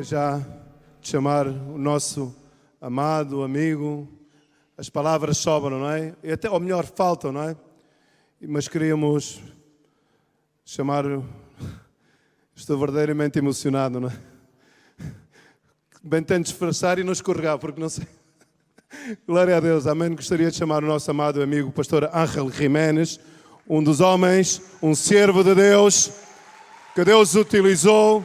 já de chamar o nosso amado amigo. As palavras sobram, não é? E até, ou melhor, faltam, não é? Mas queríamos chamar... Estou verdadeiramente emocionado, não é? Bem tento disfarçar e não escorregar, porque não sei... Glória a Deus, amém. Gostaria de chamar o nosso amado amigo, o pastor Ángel Jiménez, um dos homens, um servo de Deus, que Deus utilizou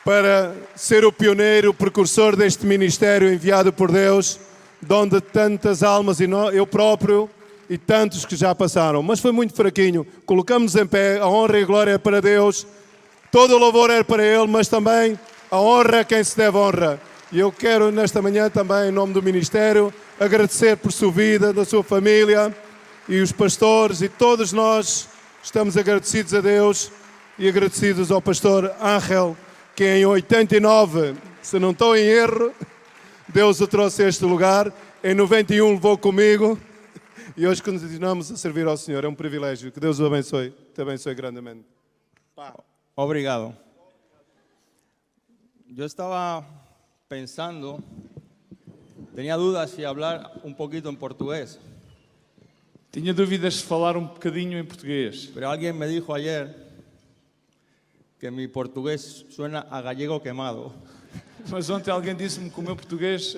para ser o pioneiro, o precursor deste ministério enviado por Deus, de onde tantas almas, e eu próprio, e tantos que já passaram. Mas foi muito fraquinho. Colocamos em pé, a honra e a glória é para Deus, todo o louvor é para Ele, mas também a honra é quem se deve honra. E eu quero nesta manhã também, em nome do ministério, agradecer por sua vida, da sua família, e os pastores, e todos nós estamos agradecidos a Deus e agradecidos ao pastor Ángel, que em 89, se não estou em erro, Deus o trouxe a este lugar. Em 91 levou comigo e hoje continuamos a servir ao Senhor. É um privilégio. Que Deus o abençoe. Te abençoe grandemente. Obrigado. Yo estaba pensando, tenía dudas si hablar un poquito en portugués. Tinha dúvidas de falar um bocadinho em português. Pero alguien me dijo ayer que mi portugués suena a gallego quemado. Mas ontem alguém disse-me que o meu português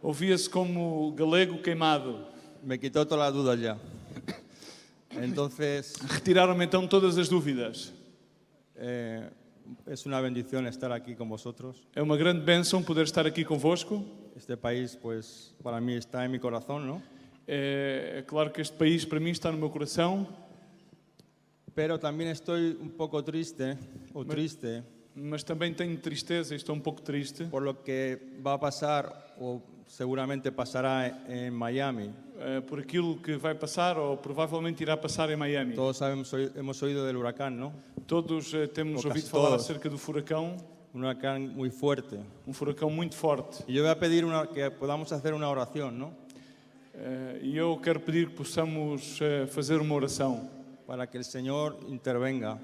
ouvia-se como galego queimado. Me quitó todas las dudas ya. Entonces, Retiraram-me então todas as dúvidas. es una bendición estar aquí con vosotros. É uma grande bênção poder estar aqui convosco. Este país, pues, para mí está en mi corazón, ¿no? É claro que este país para mim está no meu coração. Pero también estoy un poco triste, Mas também tenho tristeza e estou um pouco triste por lo que va a pasar, o seguramente pasará en Miami. por aquilo que vai passar ou provavelmente irá passar em Miami. Todos hemos oído del huracán, ¿no? Todos temos Ou ouvido casi falar todos. acerca do furacão, Un huracán muy fuerte. um furacão muito forte. Y yo voy a pedir que podamos hacer una oración, ¿no? E eu quero pedir que possamos fazer uma oração Para que el Señor intervenga.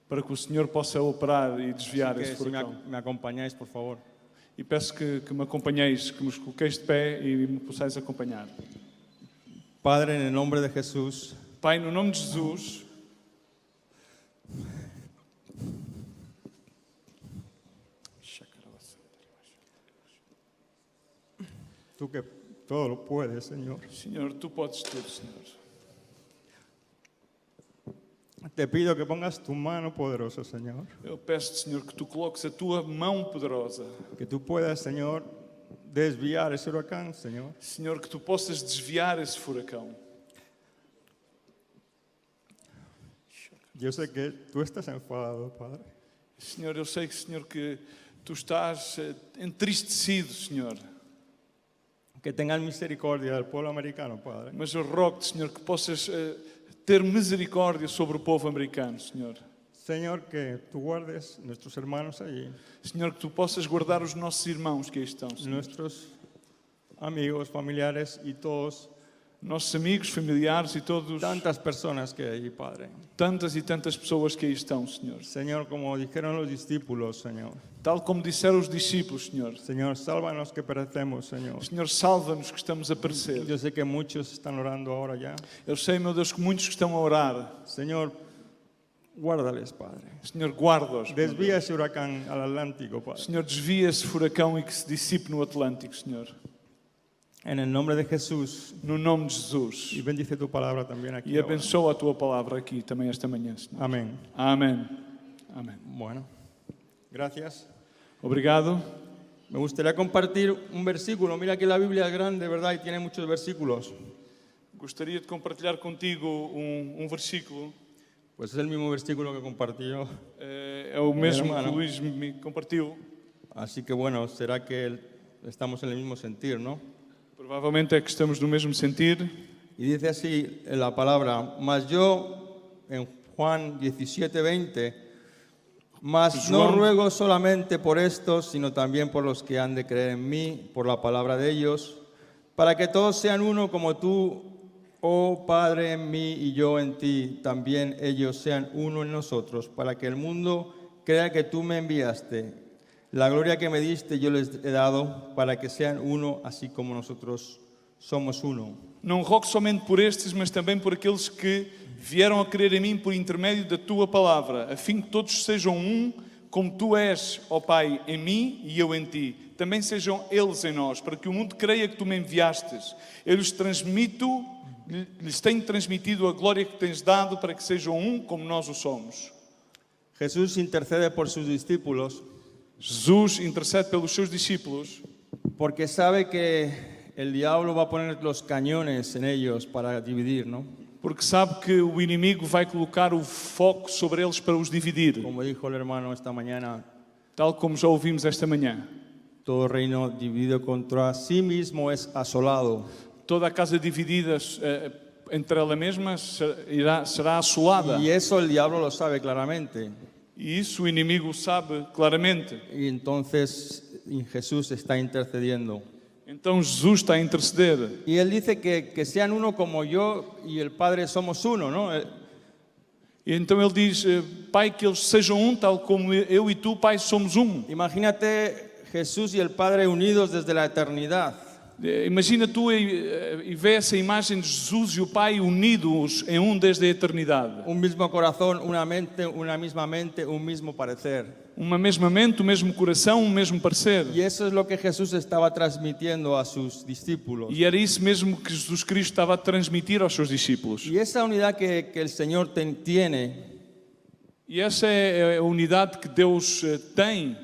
para que o Senhor possa operar e desviar Así esse que si furacão. me acompañáis, por favor. E peço que me acompanheis, que nos coloqueis de pé e me possais acompanhar. Padre, en el nombre de Jesús, Pai, no nome de Jesus, tú que todo lo puedes, Señor. Senhor, Tu podes tudo, Senhor. Te pido que pongas tu mano poderosa, Señor. Eu peço-te, Senhor, que Tu coloques a Tua mão poderosa. Que tú puedas, Señor, desviar ese huracán, Señor. Senhor, que Tu possas desviar esse furacão. Yo sé que tú estás enfadado, Padre. Senhor, eu sei que, Senhor, que Tu estás entristecido, Senhor. Que tengas misericordia del pueblo americano, Padre. Mas eu rogo-te, Senhor, que possas ter misericórdia sobre o povo americano, Senhor. Señor, que tú guardes nuestros hermanos allí, Senhor, que Tu possas guardar os nossos irmãos que aí estão, Senhor. nuestros amigos, familiares y todos, Nossos amigos, familiares e todos, tantas personas que hay allí, Padre. tantas e tantas pessoas que aí estão, Senhor. Señor, como dijeron los discípulos, Señor. Tal como disseram os discípulos, Senhor. Señor, sálvanos que perecemos, Señor. Senhor, salva-nos que estamos a perecer. Yo sé que muchos están orando ahora ya. Eu sei, meu Deus, que muitos que estão a orar. Señor, guárdales, Padre. Senhor, guarda-os. meu Desvía Deus. ese huracán al Atlántico, Padre. Senhor, desvia esse furacão e que se dissipe no Atlântico, Senhor. En el nombre de Jesús. No nome de Jesus. Y bendice tu palabra también aquí E ahora. abençoa a Tua palavra aqui também esta manhã, Senhor. Amén. Amém. Amém. Bueno, gracias. Obrigado. Me gustaría compartir un versículo. Mira que la Biblia es grande, ¿verdad? Y tiene muchos versículos. Gostaria de compartilhar contigo um versículo. Pues es el mismo versículo que compartí yo. É o mesmo que hermano. o Luís me compartilhou. Así que bueno, será que estamos en el mismo sentir, ¿no? Provavelmente é que estamos no mesmo sentir. Y dice así en la palabra, mas yo, en Juan 17:20, mas no Juan- ruego solamente por estos, sino también por los que han de creer en mí, por la palabra de ellos, para que todos sean uno como tú, oh Padre, en mí y yo en ti, también ellos sean uno en nosotros, para que el mundo crea que tú me enviaste. La gloria que me diste yo les he dado para que sean uno, así como nosotros somos uno. Não rogo somente por estes, mas também por aqueles que vieram a crer em mim por intermédio da tua palavra, a fim que todos sejam um, como tu és, ó Pai, em mim e eu em ti. Também sejam eles em nós, para que o mundo creia que tu me enviastes. Eu lhes tenho transmitido a glória que tens dado, para que sejam um, como nós o somos. Jesús intercede por sus discípulos Jesus intercede pelos seus discípulos, porque sabe que el diablo va a poner los cañones en ellos para dividir, ¿no? porque sabe que o inimigo vai colocar o foco sobre eles para os dividir. Como dijo el hermano esta mañana, Tal como já ouvimos esta manhã. todo reino dividido contra sí mismo es asolado. Toda a casa dividida entre ela mesma será assolada. Y eso el diablo lo sabe claramente. E isso o inimigo sabe claramente. Y entonces Jesús está intercediendo. Então Jesus está a interceder. Y él dice que sean uno como yo y el Padre somos uno, ¿no? E então ele diz, Pai, que eles sejam um, tal como eu e tu, Pai, somos um. Imagínate Jesús y el Padre unidos desde la eternidad. Imagina tu e vê essa imagem de Jesus e o Pai unidos em um desde a eternidade. Un mismo corazón, una misma mente, un mismo parecer. Uma mesma mente, o mesmo coração, o mesmo parecer. Y eso es lo que Jesús estaba transmitiendo a sus discípulos. E era isso mesmo que Jesus Cristo estava a transmitir aos seus discípulos. Y esa unidad que el Señor tiene, E essa é a unidade que Deus tem.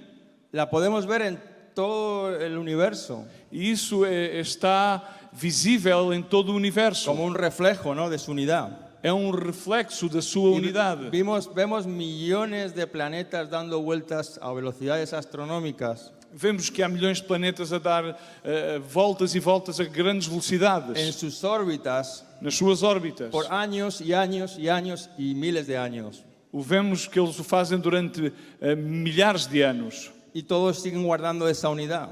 la podemos ver en todo el universo, E isso está visível em todo o universo. como un reflejo, ¿no?, de su unidad. É um reflexo da sua unidade. Vemos millones de planetas dando vueltas a velocidades astronómicas Vemos que há milhões de planetas a dar voltas e voltas a grandes en velocidades sus órbitas nas suas órbitas. por años y años y años y miles de años. O vemos que eles o fazem durante milhares de anos. Y todos siguen guardando esa unidad,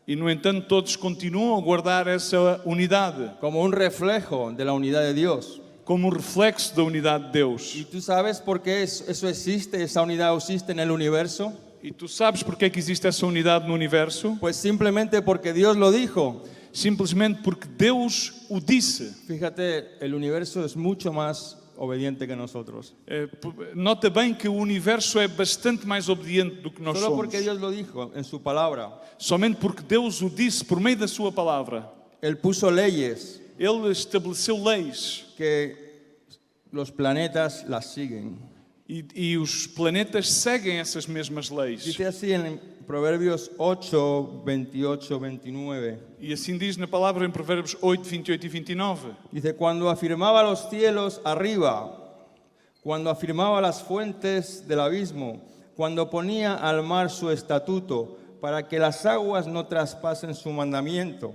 E, no entanto, todos continuam a guardar essa unidade, como un reflejo de la unidad de Dios. como um reflexo da unidade de Deus. ¿Y tú sabes por qué eso existe, esa unidad existe en el universo? E tu sabes porque é que existe essa unidade no universo? Pues simplemente porque Dios lo dijo. Simplesmente porque Deus o disse. Fíjate, el universo es mucho más obediente que nosotros. Nota bem que o universo é bastante mais obediente do que nós Solo somos. porque Dios lo dijo en su palabra. Somente porque Deus o disse por meio da sua palavra. Él puso leyes Ele estabeleceu leis que los planetas las siguen. e os planetas seguem essas mesmas leis. Dice así en Proverbios 8, 28, 29. E assim diz na palavra em Provérbios 8, 28 e 29. Dice, cuando afirmaba los cielos arriba, cuando afirmaba las fuentes del abismo, cuando ponía al mar su estatuto, para que las aguas no traspasen su mandamiento,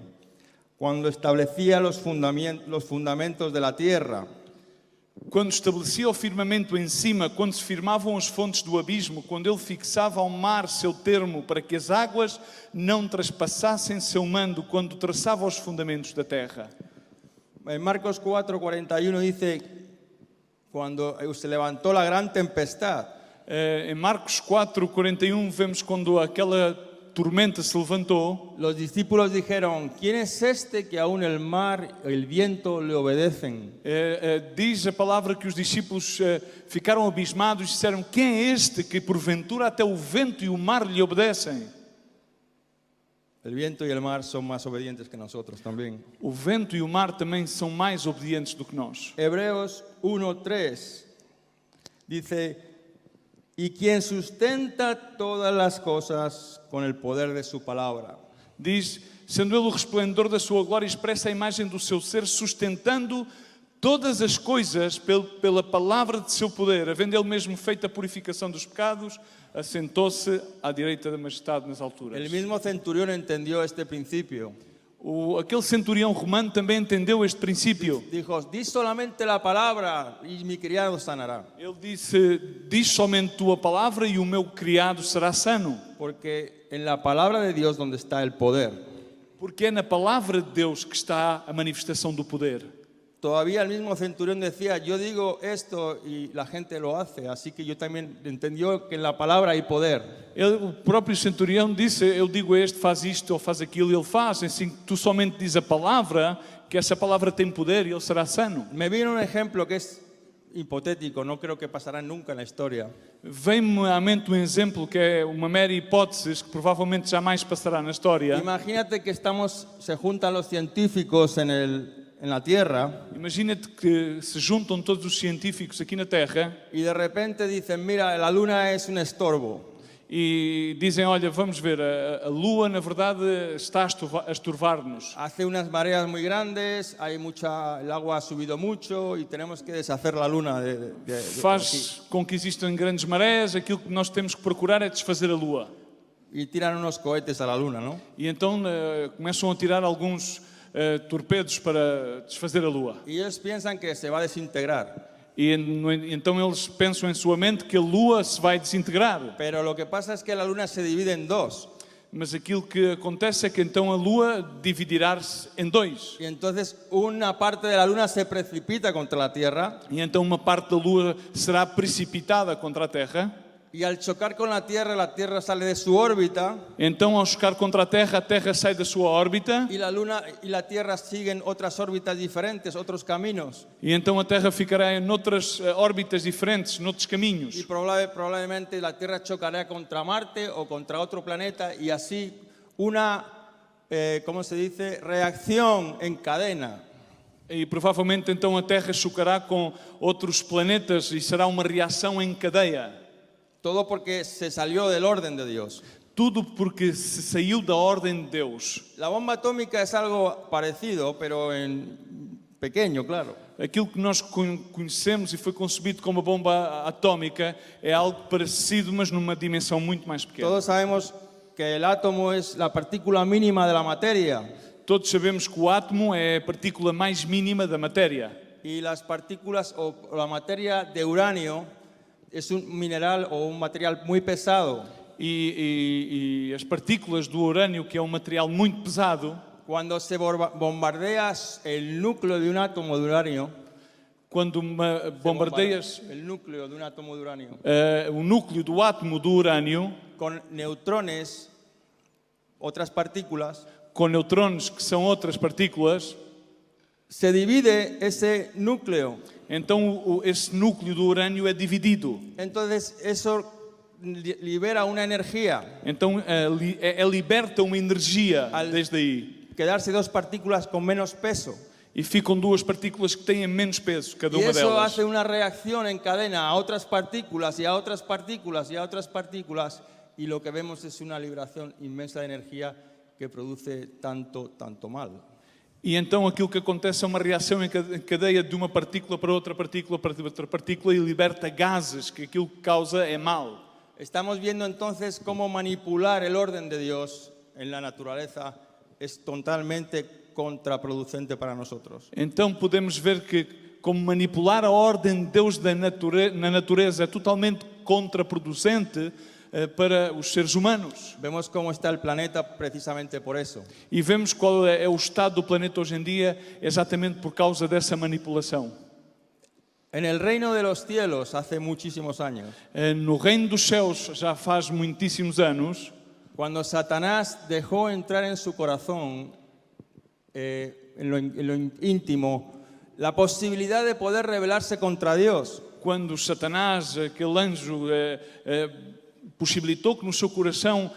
cuando establecía los fundamentos de la tierra. Quando estabelecia o firmamento em cima, quando se firmavam as fontes do abismo, quando ele fixava ao mar seu termo para que as águas não traspassassem seu mando, quando traçava os fundamentos da terra. En Marcos 4, 41 dice, cuando se levantó la gran tempestad, Em Marcos 4, 41, vemos quando aquela tormenta se levantou, los discípulos dijeron, ¿quién es este que aún el mar y el viento le obedecen? diz a palavra que os discípulos ficaram abismados e disseram: quem é este que porventura até o vento e o mar lhe obedecem? El viento y el mar son más obedientes que nosotros también. O vento e o mar também são mais obedientes do que nós. Hebreos 1:3 dice, y quien sustenta todas las cosas con el poder de su palabra. Diz, sendo ele o resplendor da sua glória, expressa a imagem do seu ser, sustentando todas as coisas pela palavra de seu poder, havendo ele mesmo feito a purificação dos pecados, assentou-se à direita da majestade nas alturas. El mismo centurión entendió este principio. Aquele centurião romano também entendeu este princípio. Dijo, di solamente la palabra y mi criado sanará. Ele disse, diz somente tua palavra e o meu criado será sano. Porque en la palabra de Dios donde está el poder. Porque é na palavra de Deus que está a manifestação do poder. todavía el mismo centurión decía, yo digo esto y la gente lo hace, así que yo también entendió que en la palabra hay poder. O próprio centurião disse, eu digo este, faz isto ou faz aquilo, e ele faz. Assim, tu somente diz a palavra, que essa palavra tem poder e ele será sano. Me vino un ejemplo que es hipotético, no creo que pasará nunca en la historia. Vem-me à mente um exemplo que é uma mera hipótese que provavelmente jamais passará na história. Imagínate que se juntan los científicos en la Tierra Imagina-te que se juntam todos os científicos aqui na Terra y de repente dicen, mira, la luna es un estorbo. e dizem, olha, vamos ver, a Lua na verdade está a estorvar-nos. Hace unas mareas muy grandes, el agua ha subido mucho y tenemos que deshacer la luna de aquí. Faz com que existam grandes marés, aquilo que nós temos que procurar é desfazer a Lua. Y tiran unos cohetes a la luna, ¿no? E então começam a tirar alguns torpedos para desfazer a Lua. Y ellos piensan que se va a desintegrar. E então eles pensam em sua mente que a Lua se vai desintegrar. Pero lo que pasa es que la luna se divide en dos. Mas aquilo que acontece é que então a Lua dividirá-se em dois. Y entonces una parte de la luna se precipita contra la Tierra. E então uma parte da Lua será precipitada contra a Terra. Y al chocar con la Tierra sale de su órbita. Então, ao chocar contra a Terra sai da sua órbita. Y la luna y la Tierra siguen otras órbitas diferentes, otros caminos. E então a Terra ficará em outras órbitas diferentes, noutros caminhos. Y probablemente la Tierra chocará contra Marte o contra otro planeta y así una, ¿cómo se dice? Reacción en cadena. E provavelmente então a Terra chocará com outros planetas e será uma reação em cadeia. Todo porque se salió del orden de Dios. Tudo porque se saiu da ordem de Deus. La bomba atómica es algo parecido, pero en pequeño, claro. Aquilo que nós conhecemos e foi concebido como a bomba atómica é algo parecido, mas numa dimensão muito mais pequena. Todos sabemos que el átomo es la partícula mínima de la materia. Todos sabemos que o átomo é a partícula mais mínima da matéria. Y las partículas o la materia de uranio es un mineral o un material muy pesado. E as partículas do urânio, que é um material muito pesado, Cuando se bombardea el núcleo de un átomo de uranio, quando bombardeias el núcleo de un átomo de uranio o núcleo do átomo do urânio con neutrones, otras partículas, com neutrões, que são outras partículas, se divide ese núcleo. então esse núcleo do urânio é dividido. Entonces eso libera una energía. Então liberta uma energia desde aí. Quedarse dos partículas con menos peso. E ficam duas partículas que têm menos peso, cada Y uma eso delas. hace una reacción en cadena a otras partículas y a otras partículas y a otras partículas, y lo que vemos es una liberación inmensa de energía que produce tanto mal. E então aquilo que acontece é uma reação em cadeia de uma partícula para outra partícula e liberta gases, que aquilo que causa é mal. Estamos viendo entonces cómo manipular el orden de Dios en la naturaleza es totalmente contraproducente para nosotros. Então podemos ver que como manipular a ordem de Deus na natureza é totalmente contraproducente para os seres humanos. Vemos cómo está el planeta precisamente por eso. E vemos qual é o estado do planeta hoje em dia exatamente por causa dessa manipulação. En el reino de los cielos, hace muchísimos años, No reino dos céus, já faz muitíssimos anos, cuando Satanás dejó entrar en su corazón, en lo íntimo, la posibilidad de poder rebelarse contra Dios. quando Satanás, aquele anjo, possibilitou que no seu coração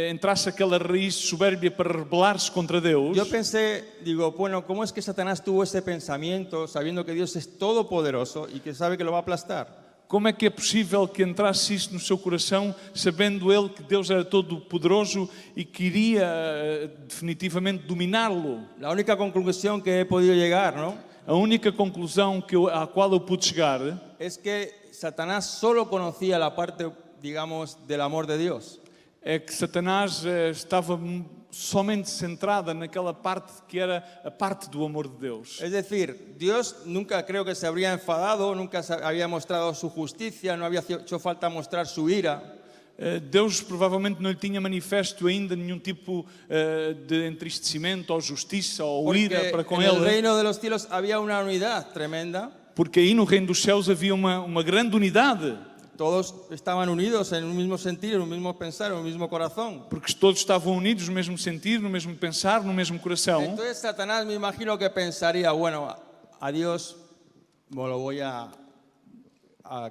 entrasse aquela raiz soberbia para rebelar-se contra Deus. Yo pensé, digo, bueno, ¿cómo es que Satanás tuvo ese pensamiento sabiendo que Dios es todopoderoso y que sabe que lo va a aplastar? Como é que é possível que entrasse isso no seu coração, sabendo ele que Deus era todo poderoso e queria definitivamente dominá-lo? La única conclusión que he podido llegar, ¿no?, A única conclusão à qual eu pude chegar es que Satanás solo conocía la parte, digamos, del amor de Dios. é que Satanás estava somente centrada naquela parte que era a parte do amor de Deus. Es decir, Dios nunca creo que se habría enfadado, nunca había mostrado su justicia, no había hecho falta mostrar su ira. Deus provavelmente não lhe tinha manifesto ainda nenhum tipo de entristecimento ou justiça ou ira Porque para com en el ele, reino de los cielos había una unidad tremenda. porque aí no reino dos céus havia uma grande unidade, Todos estaban unidos en un mismo sentir, en un mismo pensar, en un mismo corazón. porque todos estavam unidos no mesmo sentir, no mesmo pensar, no mesmo coração. Entonces Satanás me imagino que pensaría, bueno, a Dios me lo voy a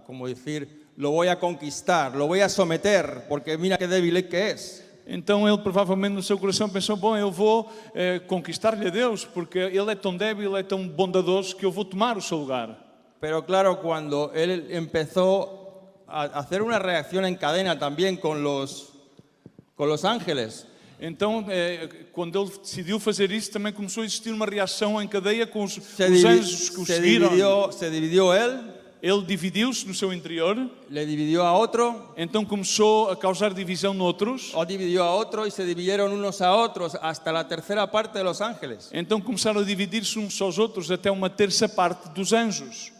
como decir, lo voy a conquistar, lo voy a someter, porque mira qué débil que es. Então ele provavelmente no seu coração pensou, bom, eu vou conquistar-lhe a Deus, porque ele é tão débil, é tão bondadoso que eu vou tomar o seu lugar. Pero claro, cuando él empezó a hacer una reacción en cadena también con los ángeles, Então, quando ele decidiu fazer isso, também começou a existir uma reação em cadeia com os se anjos que o seguiram. se dividió él, Ele dividiu-se no seu interior, le dividió a otro, então começou a causar divisão noutros. o dividió a otro y se dividieron unos a otros hasta la tercera parte de los ángeles. Então começaram a dividir-se uns aos outros até uma terça parte dos anjos.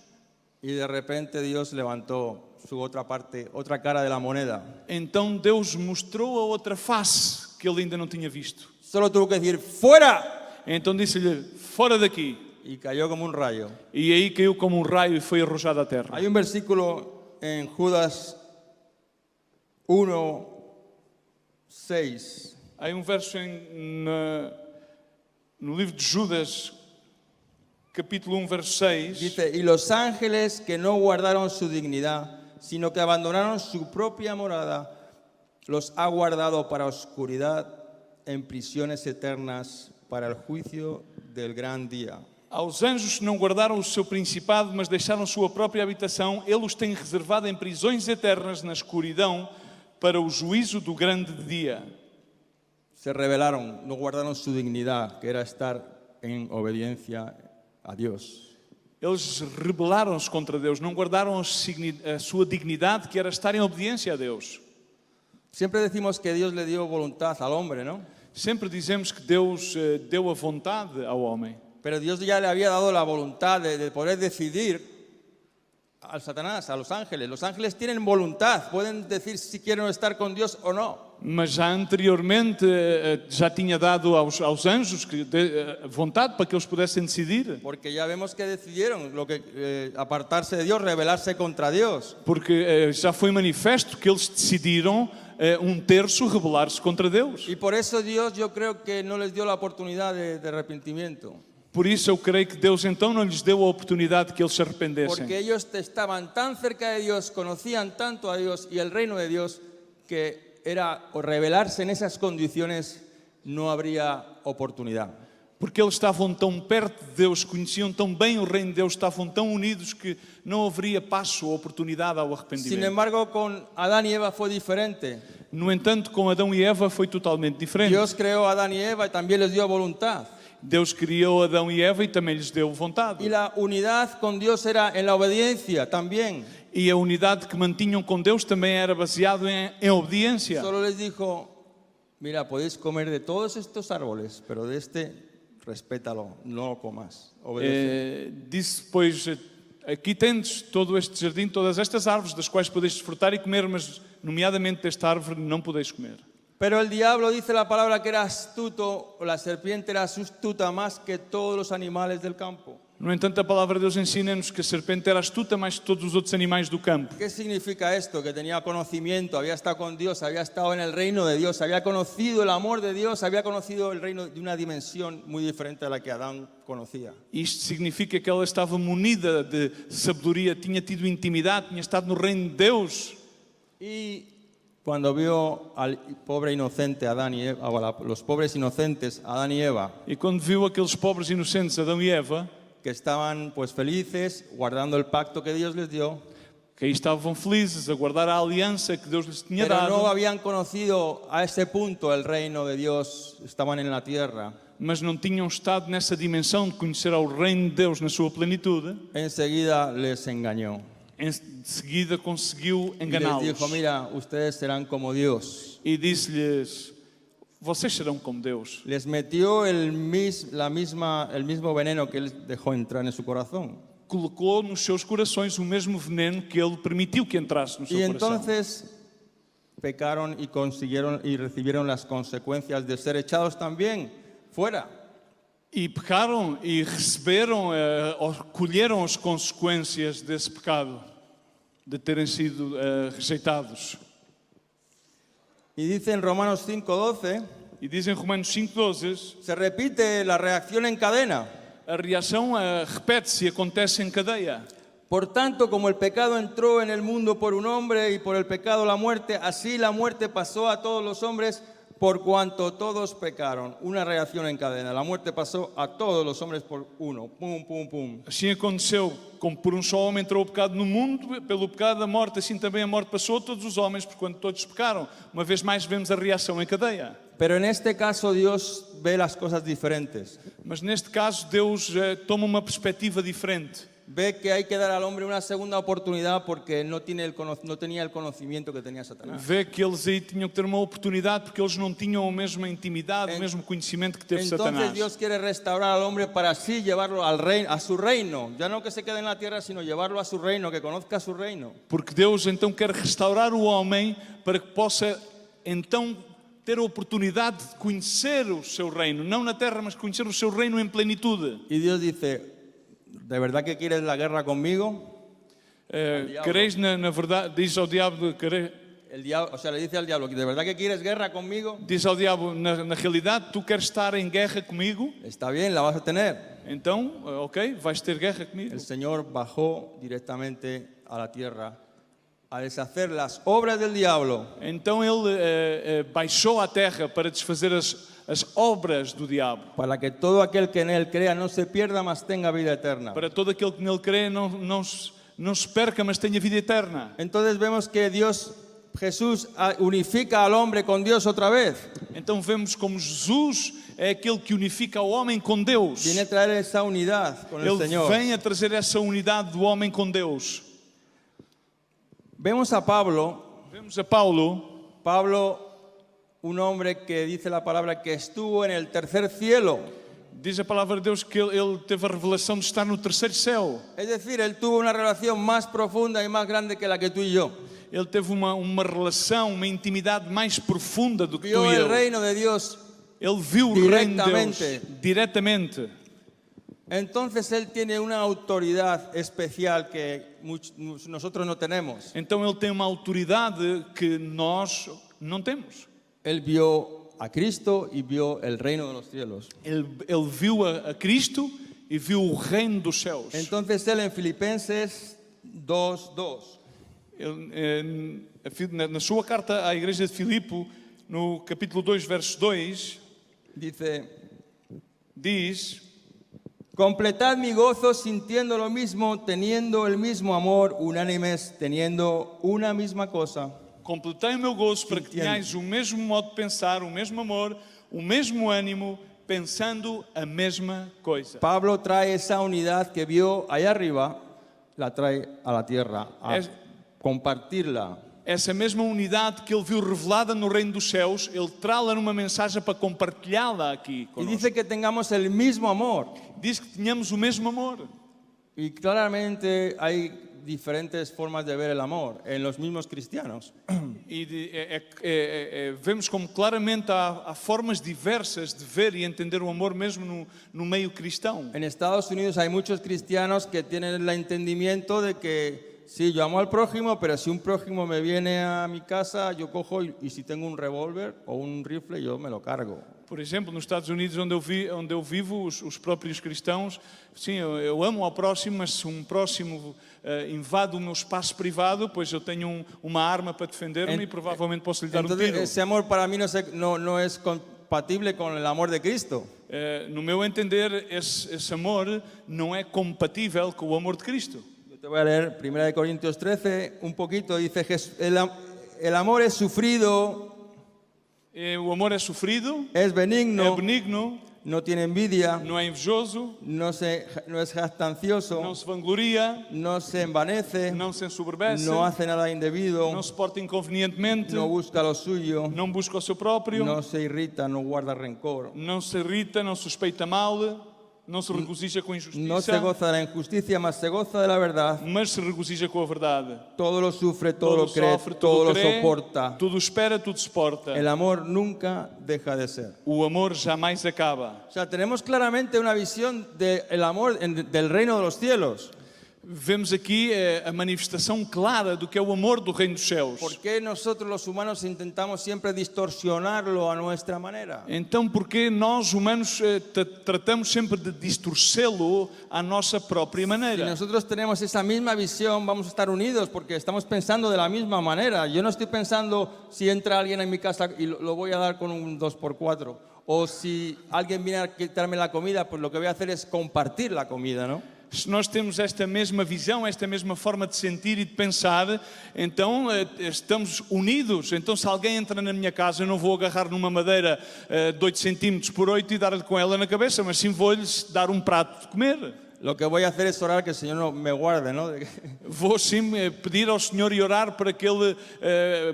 Y de repente Dios levantó su otra parte, otra cara de la moneda. Então Deus mostrou a outra face que ele ainda não tinha visto. Solo tuvo que decir ¡fuera! Então disse-lhe, fora daqui. Y cayó como un rayo. E aí caiu como um raio e foi arrojado à terra. Hay un versículo en Judas 1:6. Há um verso no livro de Judas, capítulo 1, verso 6. Dice, y los ángeles que no guardaron su dignidad, sino que abandonaron su propia morada, los ha guardado para oscuridad en prisiones eternas para el juicio del gran día. Aos anjos que não guardaram o seu principado, mas deixaram sua própria habitação, ele os tem reservado em prisões eternas na escuridão para o juízo do grande dia. Se rebelaron, no guardaron su dignidad, que era estar en obediencia a Dios. Eles rebelaram-se contra Deus, não guardaram a sua dignidade, que era estar em obediência a Deus. Siempre decimos que Dios le dio voluntad al hombre, ¿no? Sempre dizemos que Deus deu a vontade ao homem. Pero Dios ya le había dado la voluntad de poder decidir al Satanás, a los ángeles. Los ángeles tienen voluntad, pueden decir si quieren estar con Dios o no. Mas já anteriormente já tinha dado aos anjos vontade para que eles pudessem decidir. Porque ya vemos que decidieron apartarse de Dios, rebelarse contra Dios. Porque já foi manifesto que eles decidiram um terço rebelar-se contra Deus. Y por eso Dios, yo creo que no les dio la oportunidad de arrepentimiento. Por isso eu creio que Deus então não lhes deu a oportunidade que eles se arrependessem. Porque ellos estaban tan cerca de Dios, conocían tanto a Dios y el reino de Dios, que era o rebelarse en esas condiciones no habría oportunidad. Porque eles estavam tão perto de Deus, conheciam tão bem o reino de Deus, estavam tão unidos que não haveria passo ou oportunidade ao arrependimento. Sin embargo, con Adán y Eva fue diferente. No entanto, com Adão e Eva foi totalmente diferente. Dios creó a Adán y Eva y también les dio voluntad. Deus criou Adão e Eva e também lhes deu vontade. Y la unidad con Dios era en la obediencia también. E a unidade que mantinham com Deus também era baseado em obediência. Solo les dijo, mira, podéis comer de todos estos árboles, pero de este respétalo, no lo comas. Obedece. Disse, pois, aqui tendes todo este jardim, todas estas árvores, das quais podeis desfrutar e comer, mas nomeadamente desta árvore não podeis comer. Pero el diablo dice la palabra que era astuto, o la serpiente era astuta más que todos los animales del campo. No entanto, a palavra de Deus ensina-nos que a serpente era astuta mais que todos os outros animais do campo. ¿Qué significa esto? Que tenía conocimiento, había estado con Dios, había estado en el reino de Dios, había conocido el amor de Dios, había conocido el reino de una dimensión muy diferente a la que Adán conocía. Isto significa que ela estava munida de sabedoria, tinha tido intimidade, tinha estado no reino de Deus. Y cuando vio al pobre inocente Adán y Eva, o los pobres inocentes Adán y Eva, E quando viu aqueles pobres inocentes, Adão e Eva, que estaban pues felices, guardando el pacto que Dios les dio, que aí estavam felizes a guardar a aliança que Deus lhes tinha pero dado, no habían conocido a ese punto el reino de Dios, estaban en la tierra. mas não tinham estado nessa dimensão de conhecer ao reino de Deus na sua plenitude, Enseguida les engañó. em seguida conseguiu Y les enganá-los. dijo, mira, ustedes serán como Dios. E disse-lhes, vocês serão como Deus. Les metió el mismo veneno que él dejó entrar en su corazón. Colocou nos seus corações o mesmo veneno que ele permitiu que entrasse no seu Y coração. entonces pecaron y consiguieron y recibieron las consecuencias de ser echados también fuera. E pecaram e receberam, ou colheram as consequências desse pecado, de terem sido rejeitados. Y dice en Romanos 5:12, E diz em Romanos 5:12, se repite la reacción en cadena. a reação repete-se e acontece em cadeia. Por tanto, como el pecado entró en el mundo por un hombre y por el pecado la muerte, así la muerte pasó a todos los hombres por cuanto todos pecaron. Una reacción en cadena. La muerte pasó a todos los hombres por uno. Pum, pum, pum. Assim aconteceu, como por um só homem entrou o pecado no mundo, pelo pecado da morte, assim também a morte passou a todos os homens, porquanto todos pecaram. Uma vez mais vemos a reação em cadeia. Pero en este caso Dios ve las cosas diferentes. Mas neste caso Deus toma uma perspectiva diferente. Ve que hay que dar al hombre una segunda oportunidad porque no tenía el conocimiento que tenía Satanás. Vê que eles aí tinham que ter uma oportunidade porque eles não tinham a mesma intimidade, o mesmo conhecimento que teve Entonces Satanás. Dios quiere restaurar al hombre para así llevarlo al reino, a su reino. Ya no que se quede en la tierra, sino llevarlo a su reino, que conozca su reino. Porque Deus então quer restaurar o homem para que possa então ter a oportunidade de conhecer o seu reino, não na terra, mas conhecer o seu reino em plenitude. Y Dios dice, ¿de verdad que quieres la guerra conmigo? Quereis na verdade, diz ao diabo, El diablo, o sea, le dice al diablo, ¿de verdad que quieres guerra conmigo? diz ao diabo, na realidade tu queres estar em guerra comigo? Está bien, la vas a tener. Então, ok, vais ter guerra comigo. El Señor bajó directamente a la tierra a deshacer las obras del diablo. Então ele baixou à terra para desfazer as obras do diabo. Para que todo aquel que en él crea no se pierda, mas tenga vida eterna. Para todo aquele que nele crê não se perca, mas tenha vida eterna. Entonces vemos que Jesús unifica al hombre con Dios otra vez. Então vemos como Jesus é aquele que unifica o homem com Deus. Viene a traer esa unidad con el Ele Señor. vem a trazer essa unidade do homem com Deus. Vemos a Pablo, Vemos a Paulo, un hombre que dice la palabra que estuvo en el tercer cielo. diz a palavra de Deus que ele teve a revelação de estar no terceiro céu. Es decir, él tuvo una relación más profunda y más grande que la que tú y yo. Ele teve uma relação, uma intimidade mais profunda do que tu Vio e el eu. reino de Dios. Ele viu o reino de Deus Directamente. diretamente. Entonces él tiene una autoridad especial que nosotros no tenemos. Então ele tem uma autoridade que nós não temos. Él vio a Cristo y vio el reino de los cielos. Ele viu a Cristo e viu o reino dos céus. Entonces él en Filipenses 2:2 Na sua carta à igreja de Filipe, no capítulo 2, verso 2, diz: completad mi gozo sintiendo lo mismo, teniendo el mismo amor, unánimes, teniendo una misma cosa. completei o meu gozo para que tenhais o mesmo modo de pensar, o mesmo amor, o mesmo ânimo, pensando a mesma coisa. Pablo trae esa unidad que vio allá arriba, la trae a la tierra, a compartirla. Essa mesma unidade que ele viu revelada no reino dos céus, ele traz-la numa mensagem para compartilhá-la aqui Y conosco. dice que tengamos el mismo amor. Diz que tenhamos o mesmo amor. Y claramente hay diferentes formas de ver el amor en los mismos cristianos. E vemos como claramente há formas diversas de ver e entender o amor mesmo no meio cristão. En Estados Unidos hay muchos cristianos que tienen el entendimiento de que sí, yo amo al prójimo, pero si un prójimo me viene a mi casa, yo cojo y si tengo un revólver o un rifle, yo me lo cargo. Por exemplo, nos Estados Unidos, onde eu vivo, os próprios cristãos, sim, eu amo ao próximo, mas se um próximo invade o meu espaço privado, pois eu tenho uma arma para defender-me e provavelmente posso lhe dar um Entonces, tiro. ese amor para mí no es compatible con el amor de Cristo. No meu entender, esse amor não é compatível com o amor de Cristo. Yo te voy a leer 1 Corintios 13 un poquito. Dice, el amor es sufrido, O amor é sofrido, es é benigno, benigno, no tiene envidia, não é invejoso, no es jactancioso, não se vangloria, no se envanece, não se ensoberbece, no hace nada indebido, não se porta inconvenientemente, no busca lo suyo, não busca o seu próprio, no se irrita, no guarda rencor. não se irrita, não suspeita mal. não se regozija com a no se injustiça, goza de la injusticia, mas se goza de la verdad. mas se regozija com a verdade. Todo lo sufre, todo Todo lo cree, sofre, todo tudo lo crê, soporta. tudo espera, tudo suporta. El amor nunca deja de ser. O amor jamais acaba. O sea, tenemos claramente una visión del amor del reino de los cielos. Vemos aqui a manifestação clara do que é o amor do reino dos céus. ¿Por qué nosotros los humanos intentamos siempre distorsionarlo a nuestra manera? Então, porque nós humanos tratamos sempre de distorcê-lo à nossa própria Si maneira? nosotros tenemos esa misma visión, vamos a estar unidos porque estamos pensando de la misma manera. Yo no estoy pensando si entra alguien en mi casa y lo voy a dar con un 2x4. O si alguien viene a quitarme la comida, pues lo que voy a hacer es compartir la comida, ¿no? Se nós temos esta mesma visão, esta mesma forma de sentir e de pensar, então estamos unidos. Então, se alguém entra na minha casa, eu não vou agarrar numa madeira de 8 centímetros por 8 e dar-lhe com ela na cabeça, mas sim vou-lhes dar um prato de comer. Lo que voy a hacer es orar que el Señor no me guarde, ¿no? Vou sim pedir ao Senhor e orar para que Ele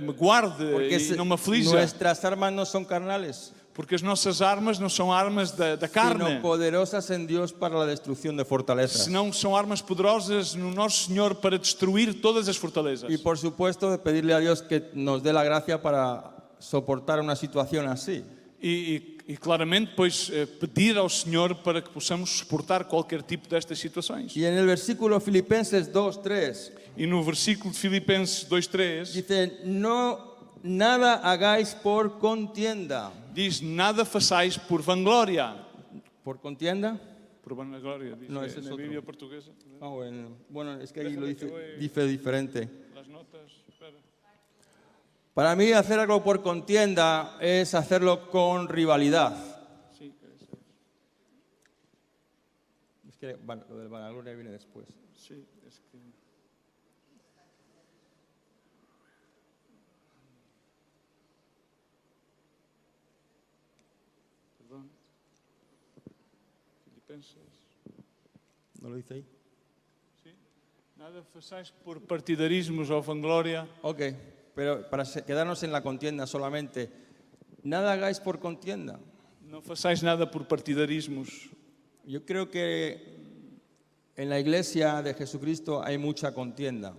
me guarde Porque e não me aflija. nuestras armas no son carnales, Porque as nossas armas não são armas da carne, sino poderosas en Dios para la destrucción de fortalezas. senão são armas poderosas no nosso Senhor para destruir todas as fortalezas. Y por supuesto de pedirle a Dios que nos dé la gracia para soportar una situación así. E claramente, pois, pedir ao Senhor para que possamos suportar qualquer tipo destas situações. Y en el versículo Filipenses 2:3 E no versículo de Filipenses 2:3 dice, nada hagáis por contienda. diz: nada façais por vanglória. ¿Por contienda? Por vanglória, diz No, ese es na otro. Bíblia portuguesa. Ah, bueno, es que ahí lo Déjame que dice diferente. As notas, espera. Para mí hacer algo por contienda es hacerlo con rivalidad. Sim, Es que lo del vanagloria viene después. sim, es que... Perdón. Filipenses. ¿No lo dice ahí? Sim. Nada façais por partidarismos ou vanglória. Ok, pero para quedarnos en la contienda solamente, nada hagáis por contienda. Não façais nada por partidarismos. Yo creo que en la iglesia de Jesucristo hay mucha contienda.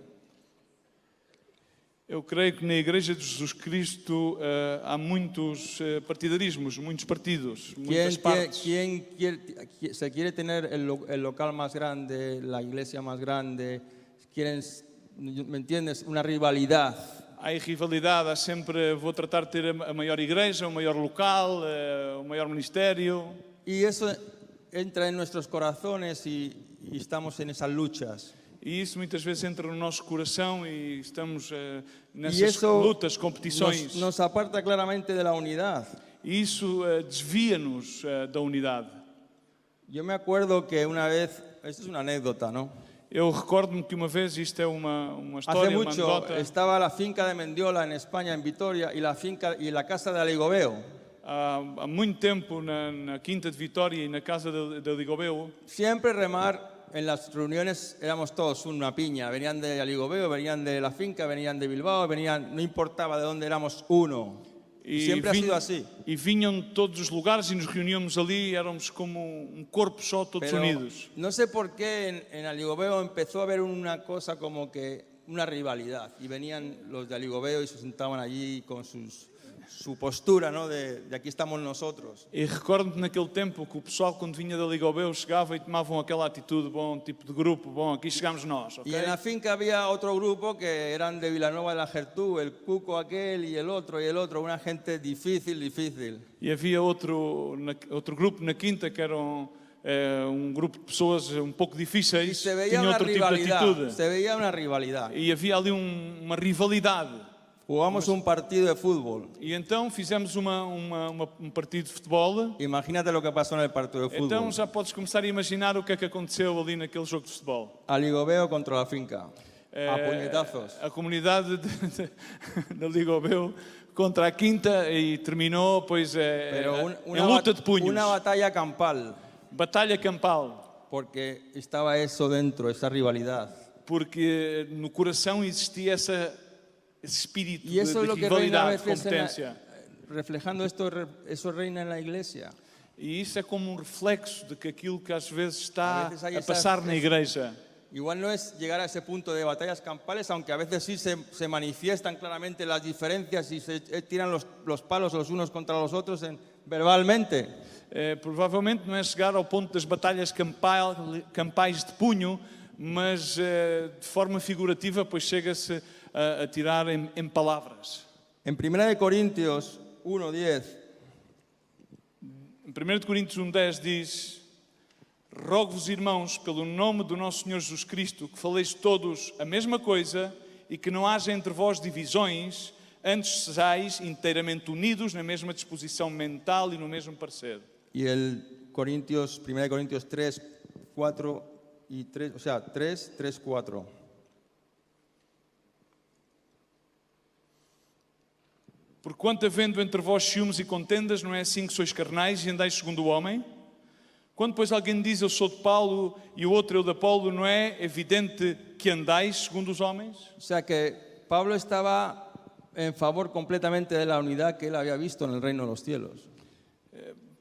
Eu creio que na Igreja de Jesus Cristo há muitos partidarismos, muitos partidos, muitas partes. ¿Quién se quiere tener el local más grande, la iglesia más grande? Quieren, ¿me entiendes? Una rivalidad. Há rivalidade, há sempre, vou tratar de ter a maior igreja, o maior local, o maior ministério. Y eso entra en nuestros corazones y estamos en esas luchas. E isso muitas vezes entra no nosso coração e estamos Y nessas eso lutas, competições. nos aparta claramente de la unidad. E isso desvia-nos da unidade. Yo me acuerdo que una vez, esto es una anécdota, ¿no? Eu recordo-me que uma vez, isto é uma Hace história, uma mucho anedota, estaba la finca de Mendiola en España, en Vitoria, y la casa de Aligobeo. há muito tempo na Quinta de Vitória e na casa de Aligobeu. Siempre remar. En las reuniones éramos todos una piña, venían de Aligobeo, venían de la finca, venían de Bilbao, no importaba de dónde éramos uno. Y siempre ha sido así. E vinham de todos os lugares e nos reuníamos ali, éramos como corpo só, todos Pero unidos. no sé por qué en Aligobeo empezó a haber una cosa como que una rivalidad. Y venían los de Aligobeo y se sentaban allí con su postura, ¿no? De aquí estamos nosotros. E recordo-me naquele tempo que o pessoal, quando vinha da Ligobeu, chegava e tomavam aquela atitude, bom, tipo de grupo, bom, aqui chegamos nós, ok? Y en la finca había otro grupo que eran de Vilanova de la Gertú, el Cuco aquel y el otro, una gente difícil. E havia outro grupo na Quinta que eram grupo de pessoas um pouco Y difíceis, se veía tinham una outro tipo de rivalidad, atitude. se veía una rivalidad. E havia ali uma rivalidade. Jugamos un partido de fútbol. E então fizemos um partido de futebol. Imagínate lo que pasó en el partido de fútbol. Então já podes começar a imaginar o que é que aconteceu ali naquele jogo de futebol. Aligobeo contra la finca. A puñetazos. A comunidade da Ligobeu contra a Quinta e terminou pois em luta de punhos. Una batalla campal. Batalha campal. Porque estaba eso dentro, esa rivalidad. Porque no coração existia esse espírito Y eso es de lo que reina a rivalidade, veces competência. reflejando esto, eso reina en la iglesia. E isso é como um reflexo de que aquilo que às vezes está A veces hay a esas- passar na igreja. Igual no es llegar a ese punto de batallas campales, aunque a veces sí se manifiestan claramente las diferencias y se tiran los palos los unos contra los otros verbalmente. Provavelmente não é chegar ao ponto das batalhas campais de punho, mas de forma figurativa, pois chega-se a tirar em palavras. En 1 Corintios 1:10 Em 1 Coríntios 1:10 diz: rogo-vos, irmãos, pelo nome do nosso Senhor Jesus Cristo, que faleis todos a mesma coisa e que não haja entre vós divisões, antes sejais inteiramente unidos na mesma disposição mental e no mesmo parecer. y el 1 Corintios 3, 4 y 3, o sea, 3, 3, 4. Porquanto havendo entre vós ciúmes e contendas, não é assim que sois carnais e andais segundo o homem? Quando, pois, alguém diz eu sou de Paulo e o outro eu de Apolo, não é evidente que andais segundo os homens? O sea que Pablo estaba en favor completamente de la unidad que él había visto en el reino de los cielos.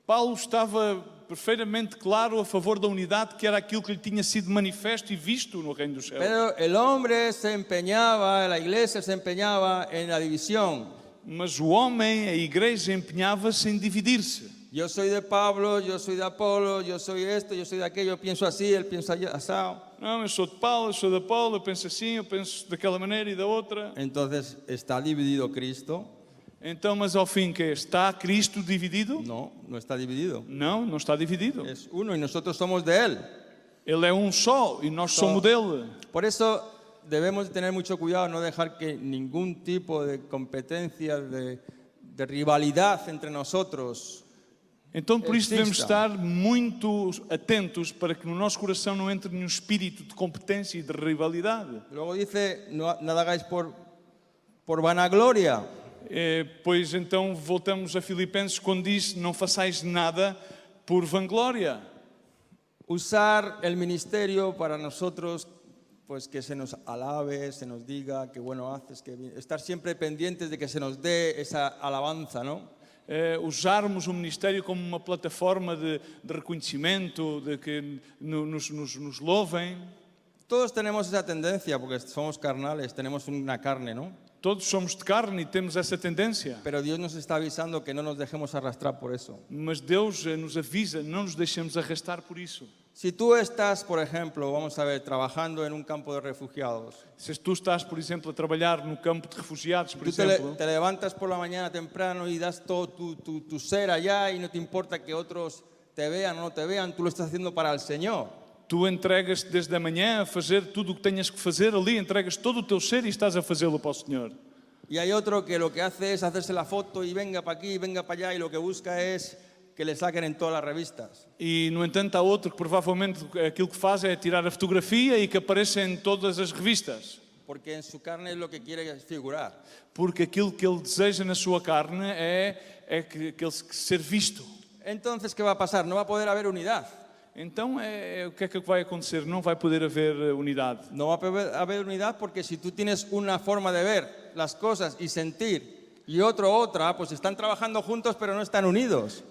Paulo estava perfeitamente claro a favor da unidade, que era aquilo que lhe tinha sido manifesto e visto no reino dos céus. Pero el hombre se empeñaba, la iglesia se empeñaba en la división. Mas o homem, a igreja, empenhava-se em dividir-se. Yo soy de Pablo, yo soy de Apolo, yo soy esto, yo soy de aquello, yo pienso así, él piensa asado. Não, eu sou de Paulo, eu sou de Apolo, eu penso assim, eu penso daquela maneira e da outra. Entonces, ¿está dividido Cristo? Então, mas ao fim, que é? Está Cristo dividido? No, no está dividido. Não, não está dividido. Es uno y nosotros somos de él. Ele é um só e nós somos dele. Por eso debemos tener mucho cuidado, no dejar que ningún tipo de competencia, de rivalidad entre nosotros. Então, por isso, devemos Exista. estar muito atentos para que no nosso coração não entre nenhum espírito de competência e de rivalidade. Luego dice, no, nada hagáis por vanagloria. Pois então voltamos a Filipenses quando diz não façais nada por vanglória. Usar el ministerio para nosotros, pues que se nos alabe, se nos diga que bueno haces, que bien. Estar siempre pendientes de que se nos dé esa alabanza, ¿no? Usarmos o ministério como uma plataforma de reconhecimento, de que nos louvem. Todos tenemos esa tendencia, porque somos carnales, tenemos una carne, ¿no? Todos somos de carne e temos essa tendência. Pero Dios nos está avisando que no nos dejemos arrastrar por eso. Mas Deus nos avisa, não nos deixemos arrastar por isso. Si tú estás, por ejemplo, vamos a ver, trabajando en un campo de refugiados, Se tu estás, por exemplo, a trabalhar no campo de refugiados, por tú exemplo, te levantas por la mañana temprano y das todo tu ser allá y no te importa que otros te vean o no te vean, tú lo estás haciendo para el Señor. tu entregas-te desde a manhã a fazer tudo o que tenhas que fazer ali, entregas todo o teu ser e estás a fazê-lo para o Senhor. Y hay otro que lo que hace es hacerse la foto y venga para aquí, venga para allá y lo que busca es que le saquen en todas las revistas. E, no entanto, há outro que provavelmente aquilo que faz é tirar a fotografia e que apareça em todas as revistas. Porque en su carne es lo que quiere es figurar. Porque aquilo que ele deseja na sua carne é que ser visto. Entonces, ¿qué va a pasar? No va a poder haber unidad. Então, o que é que vai acontecer? Não vai poder haver unidade. No va a poder haber unidad porque si tú tienes una forma de ver las cosas y sentir y otra, pues están trabajando juntos pero no están unidos.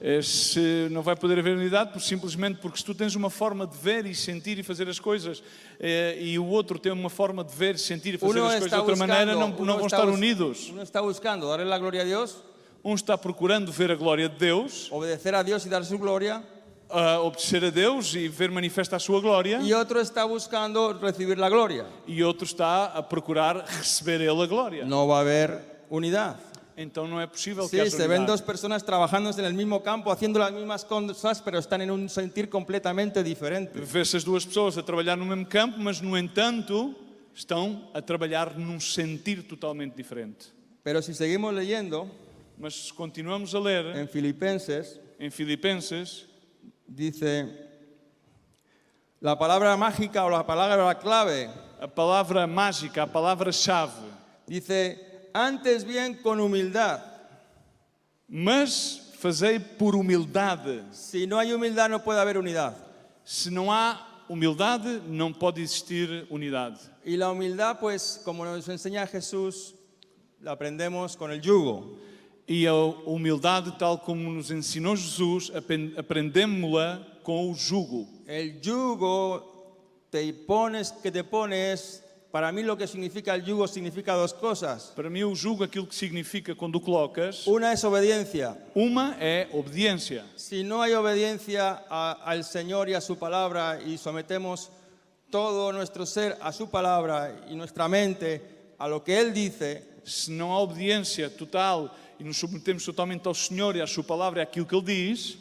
Não vai poder haver unidade simplesmente porque se tu tens uma forma de ver e sentir e fazer as coisas e o outro tem uma forma de ver, sentir e fazer as coisas de outra maneira, não vão estar unidos. Uno está buscando darle la gloria a Dios, Está procurando ver a glória de Deus, obedecer a Dios y dar su gloria, obedecer a Deus e ver manifesta a sua glória, y otro está buscando recibir la gloria. e outro está a procurar receber ele a glória. No va a haber unidad. Então não é possível que Sí, haja se ven unidade. dos personas trabajando en el mismo campo, haciendo las mismas cosas, pero están en un sentir completamente diferente. Vê-se as duas pessoas a trabalhar no mesmo campo, mas no entanto estão a trabalhar num sentir totalmente diferente. Pero si seguimos leyendo, Mas se continuamos a ler en Filipenses, em Filipenses, dice, la palabra mágica o la palabra clave, a palavra mágica, a palavra-chave, dice, antes bien con humildad. mas fazei por humildade. Si no hay humildad no puede haber unidad. Se não há humildade, não pode existir unidade. Y la humildad, pues, como nos enseña Jesús, la aprendemos con el yugo. E a humildade, tal como nos ensinou Jesus, aprendemos-la com o jugo. El yugo que te pones, para mí lo que significa el yugo significa dos cosas. Para mim, o jugo, aquilo que significa quando o colocas, Una es obediencia. uma é obediência. Si no hay obediencia al Señor y a su palabra y sometemos todo nuestro ser a su palabra y nuestra mente a lo que Él dice, Se não há obediência total e nos submetemos totalmente ao Senhor e à sua palavra e àquilo que Ele diz,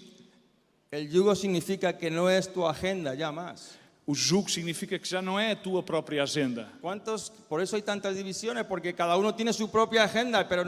el yugo significa que no es tu agenda ya más. o jugo significa que já não é a tua própria agenda. Por eso hay tantas divisiones, porque cada uno tiene su propia agenda, pero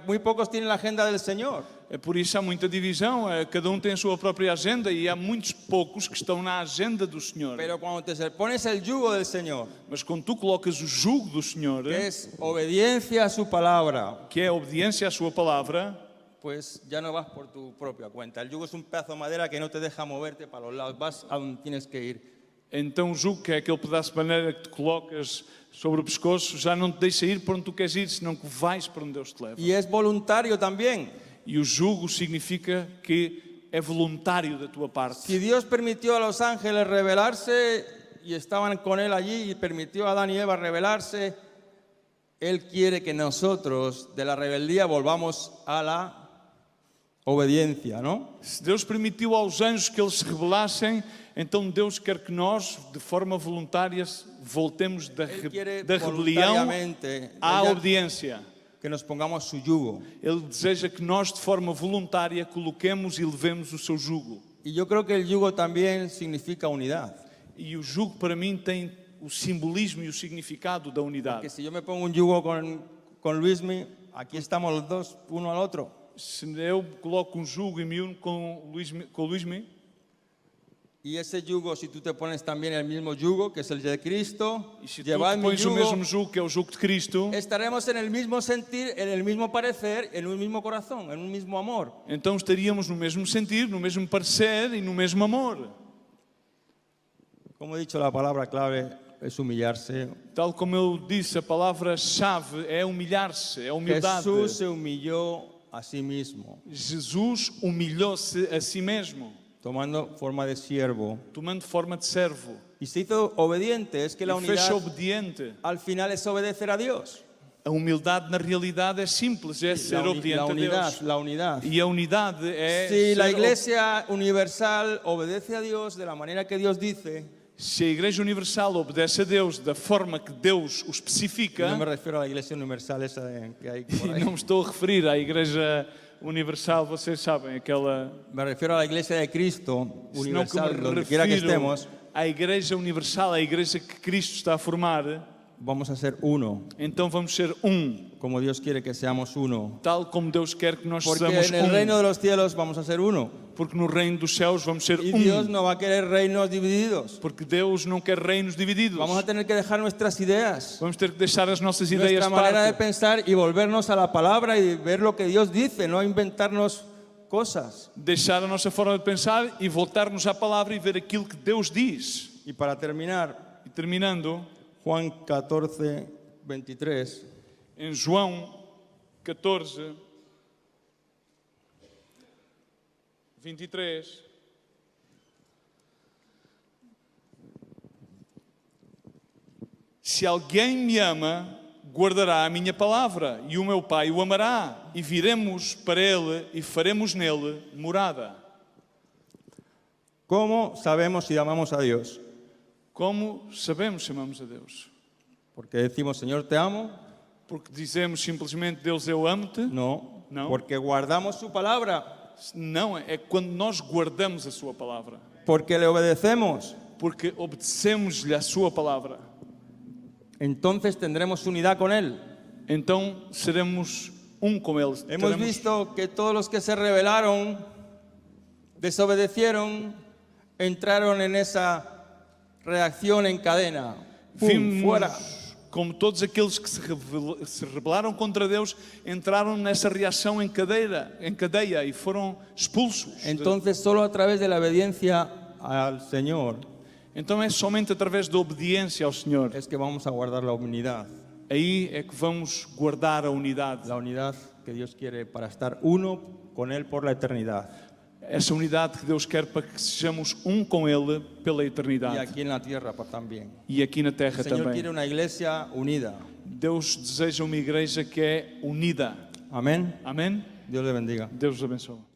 muy pocos tienen la agenda del Señor. É por isso há muita divisão, cada um tem a sua própria agenda e há muitos poucos que estão na agenda do Senhor. Pero cuando te pones el yugo del Señor, Mas quando tu colocas o jugo do Senhor, que es obediencia a su palabra, que é a obediência à sua palavra, pues ya no vas por tu propia cuenta. El yugo es un pedazo de madera que no te deja moverte para los lados, vas a donde tienes que ir. então o jugo, que é aquele pedaço de maneira que te colocas sobre o pescoço, já não te deixa ir para onde tu queres ir, senão que vais para onde Deus te leva. Y es voluntario también. E o jugo significa que é voluntário da tua parte. Si Dios permitió a los ángeles rebelarse y estaban con Él allí y permitió a Adán y Eva rebelarse, Él quiere que nosotros de la rebeldía volvamos a la obediencia, ¿no? Se Deus permitiu aos anjos que eles se rebelassem, então Deus quer que nós, de forma voluntária, voltemos da quiere rebelião voluntariamente à ella- obediência. Que nos pongamos su yugo. Ele deseja que nós, de forma voluntária, coloquemos e levemos o seu jugo. Y yo creo que el yugo también significa unidad. E o jugo, para mim, tem o simbolismo e o significado da Que unidade. si yo me pongo un yugo con Luismi, aquí estamos los dos, uno al otro. Se eu coloco jugo e me uno com o Luismi, Y ese yugo, si tú te pones también el mismo yugo, que es el de Cristo, e se tu llevad mi pões o yugo, mesmo jugo, que é o jugo de Cristo, estaremos en el mismo sentir, en el mismo parecer, en un mismo corazón, en un mismo amor. então estaríamos no mesmo sentir, no mesmo parecer e no mesmo amor. Como he dicho, la palabra clave es humillarse. Tal como eu disse, a palavra-chave é humilhar-se, é humildade. Jesús se humilló a sí mismo, Jesus humilhou-se a si mesmo, tomando forma de siervo. tomando forma de servo. Y se hizo obediente. Es que la E fez-se unidad obediente. al final es obedecer a Dios. A humildade, na realidade, é simples, é ser obediente a Deus. La unidad. E a unidade é Si la ser iglesia universal obedece a Dios de la manera que Dios dice, Se a Igreja Universal obedece a Deus da forma que Deus o especifica, no me refiero a la iglesia universal esa que hay por e ahí. não me estou a referir à Igreja Universal, vocês sabem, aquela... Me refiero a la iglesia de Cristo Senão que universal, me donde quiera que refiro estemos, à Igreja Universal, à Igreja que Cristo está a formar, vamos a ser uno, então vamos ser como Dios quiere que seamos uno. tal como Deus quer que nós Porque sejamos en el reino de los cielos vamos a ser uno. porque no reino dos céus vamos ser Y Dios no va a querer reinos divididos. porque Deus não quer reinos divididos. Vamos a tener que dejar nuestras ideas, Vamos ter que deixar as nossas ideias nuestra de manera de parte pensar y volvernos a la palabra y ver lo que Dios dice, no inventarnos cosas. deixar a nossa forma de pensar e voltarmos à palavra e ver aquilo que Deus diz. Y para terminar, E terminando, Juan 14, 23. em João 14, 23, se alguém me ama, guardará a minha palavra, e o meu Pai o amará, e viremos para ele e faremos nele morada. ¿Cómo sabemos si amamos a Dios? Como sabemos chamamos a Deus? Porque decimos, Señor, te amo. Porque dizemos simplesmente, Deus, eu amo-te? No, No. porque guardamos su palabra, Não, é quando nós guardamos a sua palavra. porque le obedecemos. Porque obedecemos-lhe a sua palavra. Entonces tendremos unidad con Él. Então seremos com Ele. Hemos Teremos- visto que todos los que se rebelaron, desobedecieron, entraron en esa reacción en cadena. ¡Pum! Vimos Fuera. como todos aqueles que se rebelaram contra Deus entraram nessa reação em cadeia e foram expulsos. Entonces solo a través de la obediencia al Señor Então é somente através da obediência ao Senhor es que vamos a guardar la unidad. aí é que vamos guardar a unidade. La unidad que Dios quiere para estar uno con Él por la eternidad. Essa unidade que Deus quer para que sejamos um com Ele pela Y eternidade. aquí en la tierra también. E aqui na terra El Señor também. quiere una iglesia unida. Deus deseja uma igreja que é unida. Amén. Amém? Dios le bendiga. Deus os abençoe.